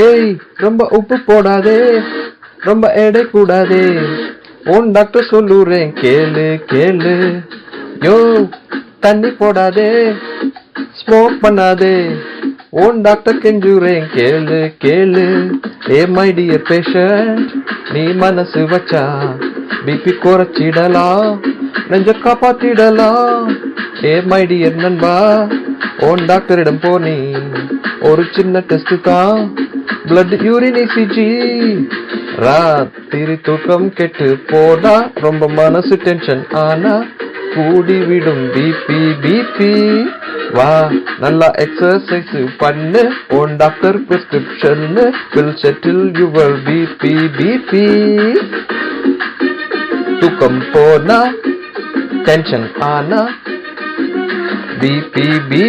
ஏய், ரொம்ப உப்பு போடாதே, ரொம்ப எடை கூடாதே, உன் டாக்டர் சொல்லுறேன் கேளு கேளு. யோ, தண்ணி போடாதே, ஸ்மோக் பண்ணாதே, உன் டாக்டர் கெஞ்சுறேன் கேளு கேளு. ஏ மை டியர் பேஷண்ட், நீ மனசு வச்சா பிபி குறைச்சிடலாம், நெஞ்ச காப்பாத்திடலாம். ஏ மை டியர் நண்பா, உன் டாக்டரிடம் போனி ஒரு சின்ன டெஸ்ட் தான், பிளட் யூரின் இசிஜி. ராத்திரி தூக்கம் கெட்டு போனா, ரொம்ப மனசு டென்ஷன் ஆனா கூடிவிடும் பிபி பிபி. வா, நல்லா எக்ஸசைஸ் பண்ணு, உன் doctor prescription will settle your BP BP. தூக்கம் போனா, டென்ஷன் ஆனா பிபி பிபி.